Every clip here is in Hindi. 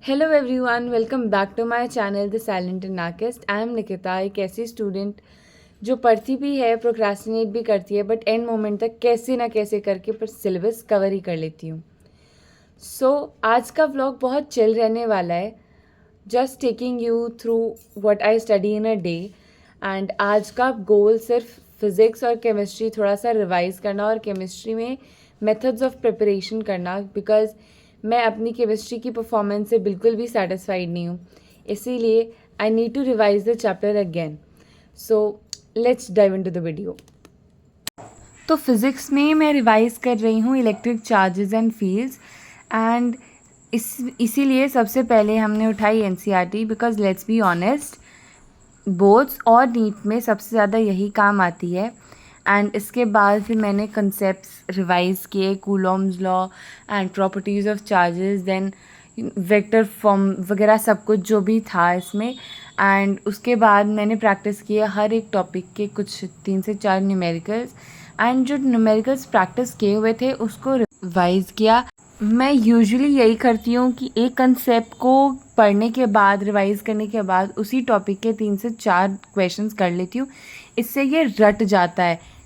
Hello everyone, welcome back to my channel the silent नाकिस्ट। आई एम निकिता, एक ऐसी स्टूडेंट जो पढ़ती भी है, प्रोक्रास्टिनेट भी करती है, बट एंड मोमेंट तक कैसे ना कैसे करके पर सिलेबस कवर ही कर लेती हूँ। सो आज का व्लॉग बहुत चिल रहने वाला है, just taking you through what I study in a day. And आज का गोल सिर्फ फिज़िक्स और केमिस्ट्री थोड़ा सा रिवाइज करना और केमिस्ट्री में मेथड्स ऑफ प्रिपरेशन करना, बिकॉज मैं अपनी केमिस्ट्री की परफॉर्मेंस से बिल्कुल भी सेटिस्फाइड नहीं हूँ, इसीलिए I need to revise the chapter again. So let's dive into the video. तो फिज़िक्स में मैं रिवाइज कर रही हूँ electric charges and fields. And इसीलिए सबसे पहले हमने उठाई NCERT, because let's be honest, boards और नीट में सबसे ज़्यादा यही काम आती है। एंड इसके बाद फिर मैंने कंसेप्ट्स रिवाइज किए, Coulomb's law and properties of charges, then vector form वगैरह सब कुछ जो भी था इसमें। एंड उसके बाद मैंने प्रैक्टिस किए हर एक टॉपिक के कुछ 3 से 4 न्यूमेरिकल्स। एंड जो न्यूमेरिकल्स प्रैक्टिस किए हुए थे उसको रिवाइज किया। मैं यूजुअली यही करती हूँ कि एक कंसेप्ट को पढ़ने के बाद, रिवाइज करने के बाद उसी टॉपिक के 3 से 4 क्वेश्चंस कर लेती हूँ। इससे ये रट जाता है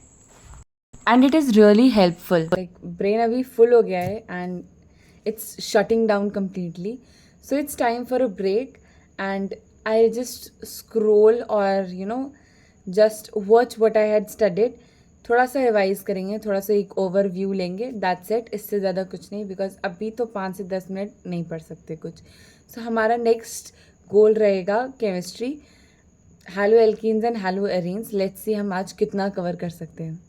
and it is really helpful. Like brain अभी फुल हो गया है and it's shutting down completely, so it's time for a break. And I just scroll और just watch what I had studied. थोड़ा सा रिवाइज करेंगे, थोड़ा सा एक ओवरव्यू लेंगे, दैट्स इट। इससे ज़्यादा कुछ नहीं, बिकॉज अभी तो 5 से 10 मिनट नहीं पढ़ सकते कुछ। सो हमारा नेक्स्ट गोल रहेगा chemistry, hello alkenes and hello arenes. Let's see हम आज कितना कवर कर सकते हैं।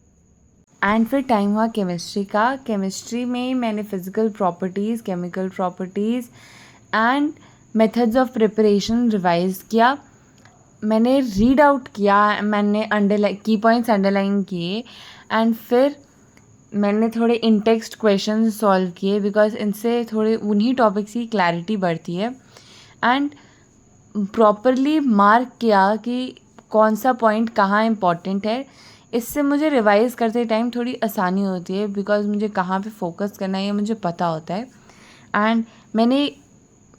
एंड फिर टाइम हुआ केमिस्ट्री का। केमिस्ट्री में मैंने physical properties, chemical properties and methods of preparation revise किया। मैंने रीड आउट किया, मैंने की पॉइंट्स अंडरलाइन किए। एंड फिर मैंने थोड़े इन टेक्स्ट क्वेश्चन सॉल्व किए, बिकॉज इनसे थोड़े उन्हीं टॉपिक्स की क्लैरिटी बढ़ती है। एंड प्रॉपरली मार्क किया कि कौन सा पॉइंट कहाँ इम्पॉर्टेंट है। इससे मुझे रिवाइज़ करते टाइम थोड़ी आसानी होती है, बिकॉज मुझे कहाँ पे फोकस करना है ये मुझे पता होता है। एंड मैंने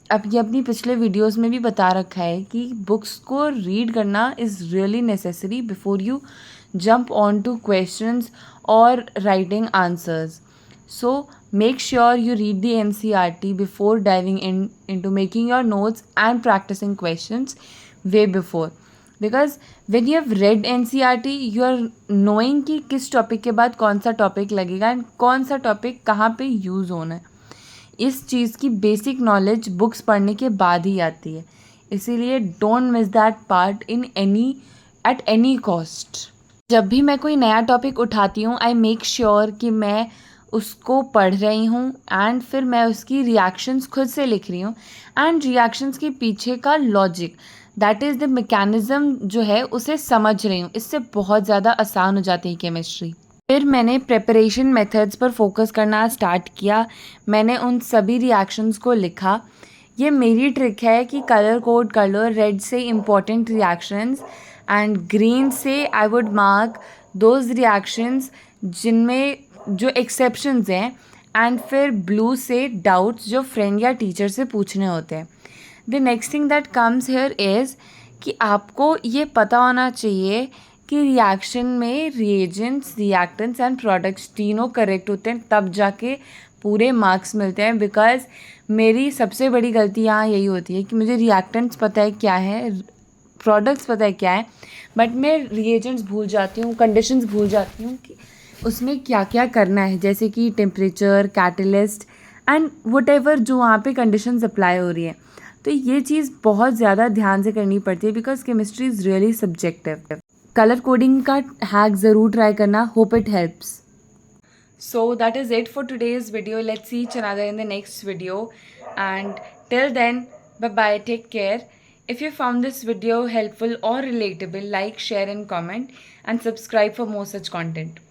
अपनी पिछले वीडियोस में भी बता रखा है कि बुक्स को रीड करना is really necessary before you jump on to questions और writing answers. So make sure you read the NCERT before diving into making your notes and practicing questions way before. Because when you have read NCERT, you are knowing कि किस टॉपिक के बाद कौन सा टॉपिक लगेगा एंड कौन सा टॉपिक कहाँ पे यूज़ होना है। इस चीज़ की बेसिक नॉलेज बुक्स पढ़ने के बाद ही आती है, इसीलिए don't miss that part at any cost. जब भी मैं कोई नया टॉपिक उठाती हूँ, आई मेक श्योर कि मैं उसको पढ़ रही हूँ एंड फिर मैं उसकी रिएक्शंस खुद से लिख रही हूँ। एंड रिएक्शंस के पीछे का logic, that is the mechanism जो है, उसे समझ रही हूँ। इससे बहुत ज़्यादा आसान हो जाती है केमिस्ट्री। फिर मैंने प्रिपरेशन मेथड्स पर फोकस करना स्टार्ट किया। मैंने उन सभी रिएक्शंस को लिखा। ये मेरी ट्रिक है कि कलर कोड कर लो, रेड से इम्पॉर्टेंट रिएक्शंस एंड ग्रीन से I would mark those reactions जिनमें जो एक्सेप्शंस हैं, एंड फिर ब्लू से डाउट्स जो फ्रेंड या टीचर से पूछने होते हैं। The next thing that comes here is कि आपको ये पता होना चाहिए कि रिएक्शन में रिएजेंट्स, रिएक्टेंट्स एंड प्रोडक्ट्स तीनों करेक्ट होते हैं, तब जाके पूरे मार्क्स मिलते हैं। बिकॉज मेरी सबसे बड़ी गलती यहाँ यही होती है कि मुझे रिएक्टेंट्स पता है क्या है, प्रोडक्ट्स पता है क्या है, बट मैं रिएजेंट्स भूल जाती हूँ, कंडीशंस भूल जाती हूँ कि उसमें क्या क्या करना है, जैसे कि टेम्परेचर, कैटलिस्ट एंड वटेवर जो वहाँ पे कंडीशंस अप्लाई हो रही है। तो ये चीज़ बहुत ज़्यादा ध्यान से करनी पड़ती है, because chemistry is really subjective. Colour coding का हैक ज़रूर ट्राई करना, hope it helps. So that is it for today's video. Let's see each another in the next video, and till then, bye bye, take care. If you found this video helpful or relatable, like, share and comment, and subscribe for more such content.